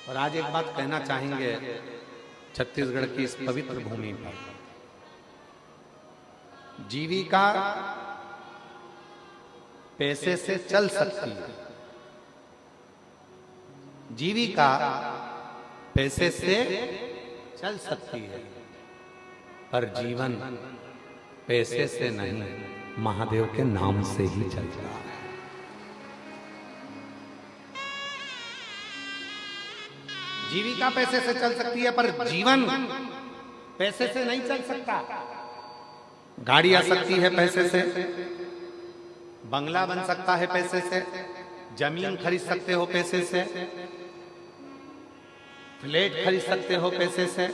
और आज एक बात कहना चाहेंगे छत्तीसगढ़ की इस पवित्र भूमि पर, जीविका पैसे से चल सकती है, जीविका पैसे से चल सकती है, पर जीवन पैसे से नहीं, महादेव के नाम से ही चल रहा है। जीविका पैसे से चल सकती है, पर जीवन पैसे से नहीं चल सकता। गाड़ी आ सकती है पैसे से, बंगला बन सकता है पैसे से, जमीन खरीद सकते हो पैसे से, फ्लैट खरीद सकते हो पैसे से,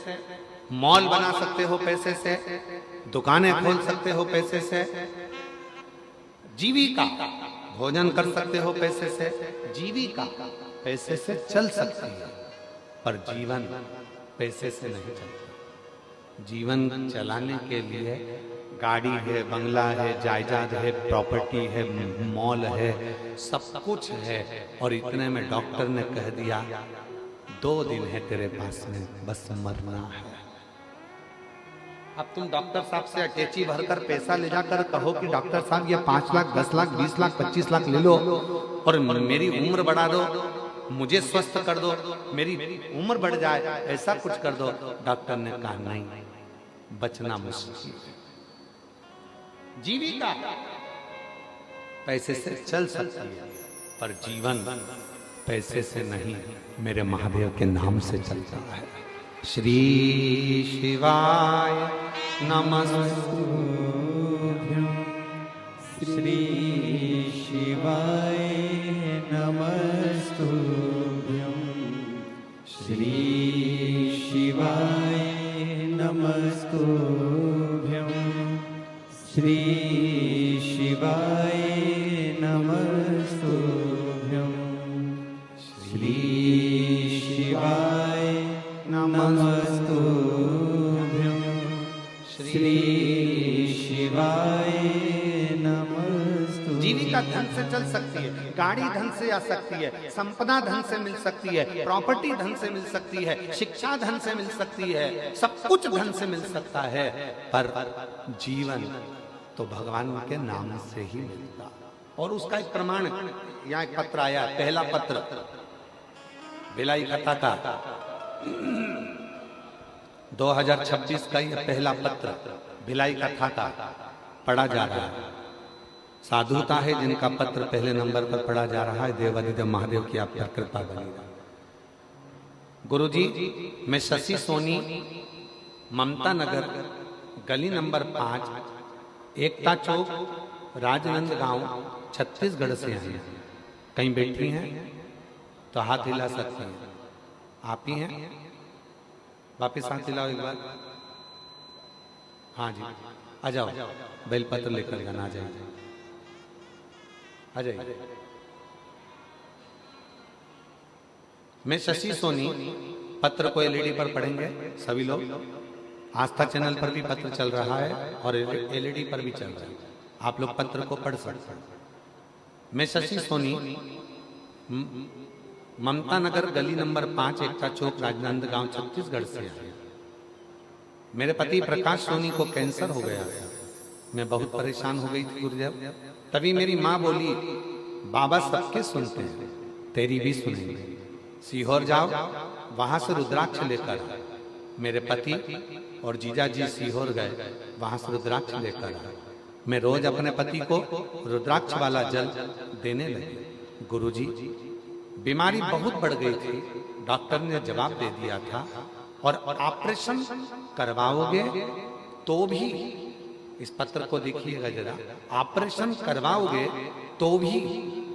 मॉल बना सकते हो पैसे से, दुकानें खोल सकते हो पैसे से, जीविका भोजन कर सकते हो पैसे से, जीविका पैसे से चल सकती है, पर जीवन पैसे से नहीं चलता। जीवन चलाने के लिए गाड़ी है, बंगला है, जायदाद है, प्रॉपर्टी है, मॉल है, सब कुछ है, और इतने में डॉक्टर ने कह दिया 2 दिन है तेरे पास में, बस मरना है। अब तुम डॉक्टर साहब से अटैची भरकर पैसा ले जाकर कहो कि डॉक्टर साहब ये 5 लाख, 10 लाख, 20 लाख, 25 लाख ले लो और मेरी उम्र बढ़ा दो, मुझे स्वस्थ कर दो, मेरी उम्र बढ़ जाए, ऐसा कुछ कर दो। डॉक्टर ने कहा नहीं, बचना मुश्किल है। जीविका पैसे से चल सकती है, पर जीवन पैसे से नहीं, मेरे महादेव के नाम से चलता है। श्री शिवाय नमस्तुभ्यं, श्री शिवाय नमस्तुभ्यं, श्री शिवाय नमस्तुभ्यं, श्री शिवाय नमस्तुभ्यं, श्री शिवाय नमस्तुभ्यं, श्री शिवाय नमस्तुभ्यं। जीविका धन से चल सकती है, गाड़ी धन से आ सकती है, संपदा धन से मिल सकती है, प्रॉपर्टी धन से मिल सकती है, शिक्षा धन से मिल सकती है, सब कुछ धन से मिल सकता है, पर जीवन तो भगवान के नाम से ही मिलता। और उसका एक प्रमाण, यहाँ एक पत्र आया, पहला पत्र भिलाई कथा का 2026 का यह पहला पत्र भिलाई कथा का पढ़ा जा रहा है। साधुता है जिनका पत्र पहले नंबर पर पढ़ा जा रहा है। देवादिदेव महादेव की आप पर कृपा बनी रहे। गुरुजी, मैं शशि सोनी, ममता नगर, गली नंबर 5, एकता चौक, राजनांदगांव, छत्तीसगढ़ से आई हैं। कहीं बैठी हैं तो हाथ हिला सकती हैं। आप ही हैं? वापिस हाथ हिलाओ एक बार। हाँ जी, आ जाओ, बेलपत्र लेकर जाना, आ जाइए, आ जाइए। मैं शशि सोनी, पत्र को एलईडी पर पढ़ेंगे सभी लोग। आस्था चैनल पर भी पत्र चल रहा है और एलईडी पर भी चल रहा है, आप लोग पत्र को पढ़ सकते हैं। मैं शशि सोनी, ममता नगर, गली नंबर 5, एकता चौक, राजनांदगांव, छत्तीसगढ़ से आया। मेरे पति प्रकाश सोनी को कैंसर हो गया था। मैं बहुत परेशान हो गई थी गुरुदेव। तभी मेरी माँ बोली, बाबा सबके सुनते हैं, तेरी भी सुनेंगे। सीहोर जाओ, वहां से रुद्राक्ष लेकर। मेरे पति और जीजा जी सीहोर गए, वहां से रुद्राक्ष लेकर आए। मैं रोज अपने पति को रुद्राक्ष वाला जल देने लगी। गुरुजी, बीमारी बहुत बढ़ गई थी। डॉक्टर ने जवाब दे दिया था, और ऑपरेशन करवाओगे तो भी, इस पत्र को देखिएगा जरा, ऑपरेशन करवाओगे तो भी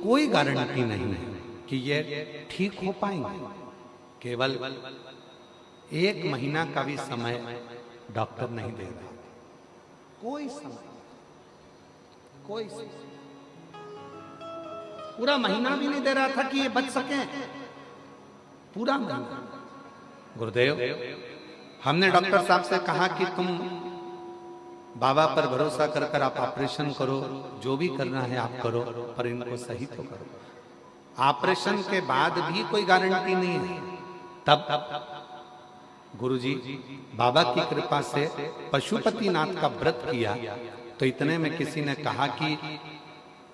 कोई गारंटी नहीं है कि ये ठीक हो पाएंगे। केवल 1 महीना का भी समय डॉक्टर नहीं दे रहा, कोई समय, कोई समय। पूरा महीना भी नहीं दे रहा था कि ये बच सके, पूरा महीना। गुरुदेव, हमने डॉक्टर साहब से कहा कि तुम बाबा पर भरोसा कर कर आप ऑपरेशन करो, जो भी करना है आप करो, पर इनको सही तो करो। ऑपरेशन के बाद भी कोई गारंटी नहीं है तब गुरुजी बाबा की कृपा से पशुपतिनाथ का व्रत किया तो इतने में किसी ने कहा कि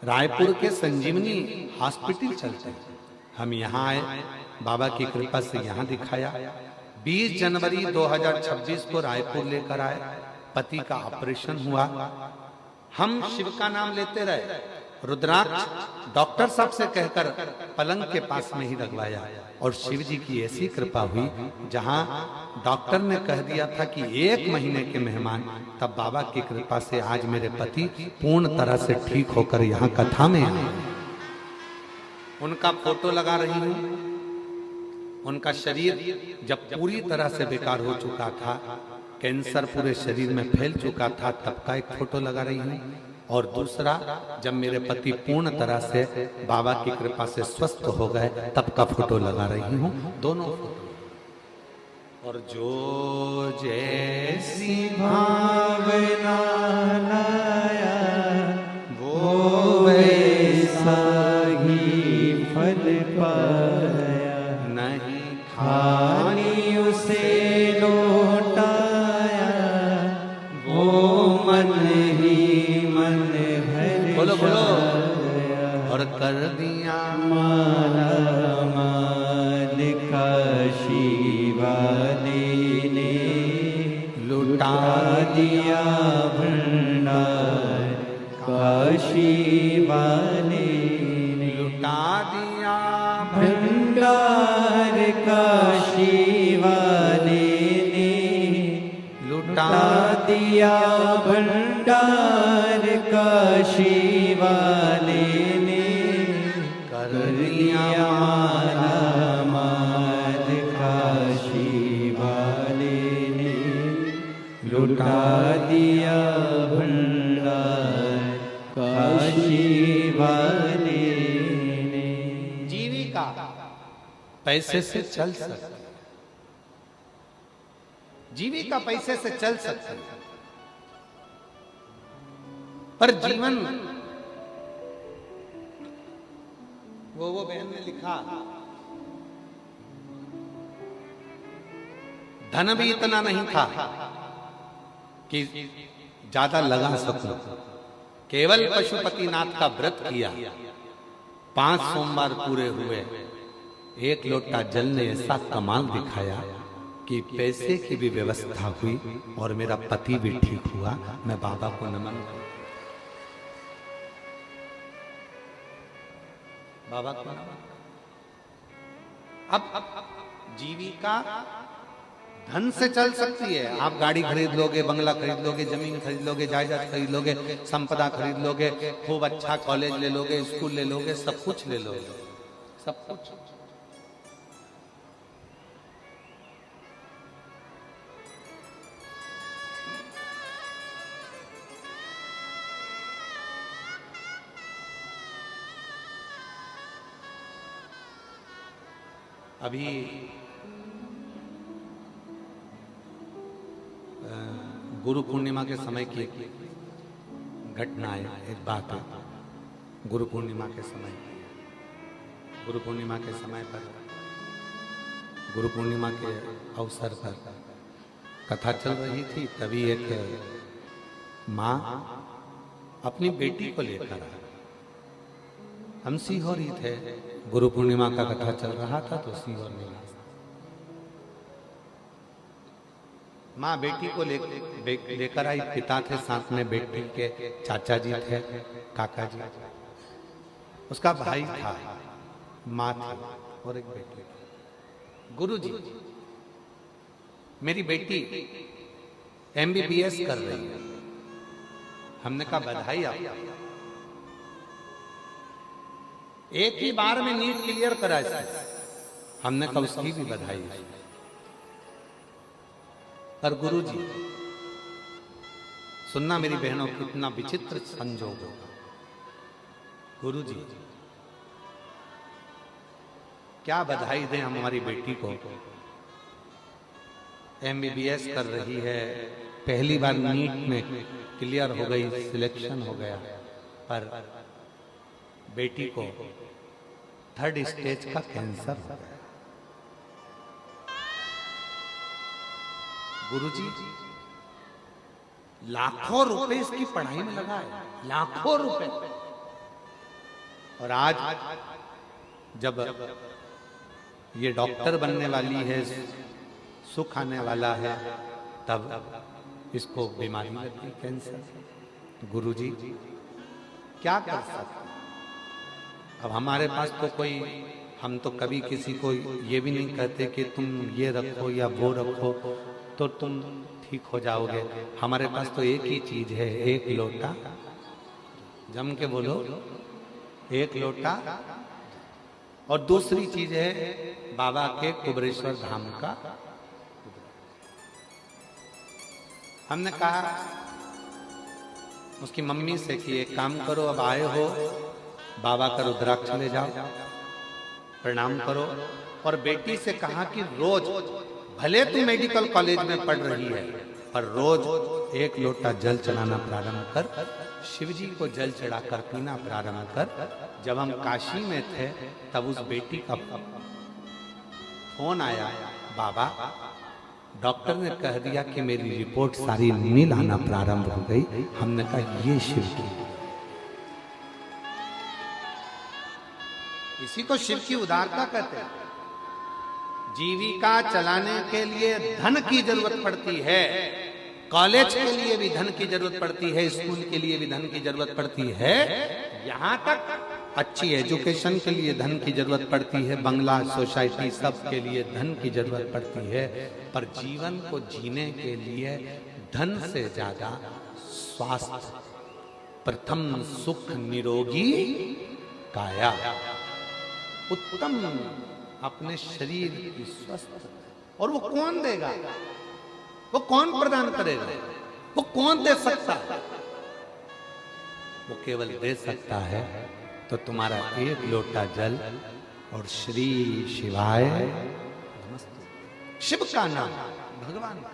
रायपुर के संजीवनी हॉस्पिटल चलते हैं। हम यहाँ आए, बाबा की कृपा से यहाँ दिखाया। 20 जनवरी 2026 को रायपुर लेकर आए, पति का ऑपरेशन हुआ। हम शिव का नाम लेते रहे, रुद्राक्ष डॉक्टर साहब से कहकर पलंग के पास में ही लगवाया और शिव जी की ऐसी कृपा हुई, जहां डॉक्टर ने कह दिया था कि 1 महीने के मेहमान, तब बाबा की कृपा से आज मेरे पति पूर्ण तरह से ठीक होकर यहाँ कथा में आए। उनका फोटो लगा रही हूं। उनका शरीर जब पूरी तरह से बेकार हो चुका था, कैंसर पूरे शरीर में फैल चुका था, तब का एक फोटो लगा रही हूं। और दूसरा, जब मेरे पति पूर्ण तरह से बाबा की कृपा से स्वस्थ हो गए, तब का फोटो लगा रही हूं, दोनों फोटो। और जो जैसी भावना लाया वो वैसा ही फल पाया, नहीं खाली उसे लौटाया वो मन ही मन भर बोलो बोलो। जाया। और कर दिया माला माल काशी वाले ने लुटा दिया भंडार काशी वाले ने लुटा दिया भंडार काशी वाले ने लुटा दिया भंडार काशी वाले ने कर दिया माला माल काशी वाले ने लुटा दिया भंडार काशी वाले ने। जीविका पैसे से चल सकती, जीविका पैसे से चल सकती, पर जीवन, वो बहन ने लिखा, धन भी इतना नहीं था कि ज्यादा लगा सकूं। केवल पशुपतिनाथ का व्रत किया, 5 सोमवार पूरे हुए, 1 लोटा जल ने ऐसा कमाल दिखाया कि पैसे की भी व्यवस्था हुई और मेरा पति भी ठीक हुआ। मैं बाबा को नमन करता हूं। बाबा को नमन। अब जीविका धन से चल सकती है। आप गाड़ी खरीद लोगे, बंगला खरीद लोगे, जमीन खरीद लोगे, जायदाद खरीद लोगे, संपदा खरीद लोगे, खूब अच्छा कॉलेज ले लोगे, स्कूल ले लोगे, सब कुछ ले लोगे, सब कुछ। अभी गुरु पूर्णिमा के समय की घटना है, एक बात है। गुरु पूर्णिमा के समय, गुरु पूर्णिमा के समय पर, गुरु पूर्णिमा के अवसर पर कथा चल रही थी। तभी एक माँ अपनी बेटी को लेकर आई। हम सीहोर ही थे, गुरु पूर्णिमा का कथा चल रहा था तो सीहोर में माँ बेटी को लेकर आई। पिता थे साथ में, बेटी के चाचा जी थे, काका जी, उसका भाई था, माँ थी और एक बेटी। गुरु जी, मेरी बेटी MBBS कर रही है। हमने कहा बधाई आपको, एक ही बार में नीट क्लियर करा इसने। हमने कहा उसकी भी बधाई। पर गुरु जी सुनना मेरी बहनों, कितना विचित्र संजोग होगा। गुरु जी क्या बधाई दें हम हमारी बेटी को, MBBS कर रही है, पहली बार नीट में क्लियर हो गई, सिलेक्शन हो गया, पर बेटी को 3rd स्टेज का कैंसर हो गया। गुरुजी लाखों रुपए इसकी पढ़ाई में लगा है, लाखों रुपए। और आज जब ये डॉक्टर बनने वाली है, सुख आने वाला है, तब इसको बीमारी लगी, कैंसर। गुरुजी क्या कर सकते। अब हमारे पास तो कोई, हम तो कभी किसी को ये भी नहीं कहते कि तुम ये रखो या वो रखो तो तुम ठीक हो जाओगे। हमारे पास तो एक ही चीज है, एक लोटा, जम के बोलो, एक लोटा। और दूसरी चीज है बाबा के कुबरेश्वर धाम का। हमने कहा उसकी मम्मी से कि एक काम करो, अब आए हो बाबा का रुद्राक्ष ले जाओ, प्रणाम करो। और बेटी से कहा कि रोज, भले तू मेडिकल कॉलेज में पढ़ रही है, पर रोज एक लोटा जल चढ़ाना प्रारंभ कर, शिव जी को जल चढ़ाकर पीना प्रारंभ कर। जब हम काशी में थे तब उस बेटी का फोन आया, बाबा डॉक्टर ने कह दिया कि मेरी रिपोर्ट सारी नील आना प्रारंभ हो गई। हमने कहा ये शिव की, इसी को शिव की उदारता कहते हैं। जीविका चलाने के लिए धन की जरूरत पड़ती है, कॉलेज के लिए भी धन की जरूरत पड़ती है, स्कूल के लिए भी धन की जरूरत पड़ती है, यहाँ तक अच्छी एजुकेशन के लिए धन की जरूरत पड़ती है, बंगला, सोसाइटी, सब के लिए धन की जरूरत पड़ती है। पर जीवन को जीने के लिए धन से ज्यादा स्वास्थ्य, प्रथम सुख निरोगी काया, उत्तम अपने शरीर की स्वस्थ। और वो कौन देगा, वो कौन प्रदान करेगा, वो कौन दे सकता है? वो केवल दे सकता है तो तुम्हारा एक लोटा जल और श्री शिवाय नमस्ते, शिव का नाम, भगवान का।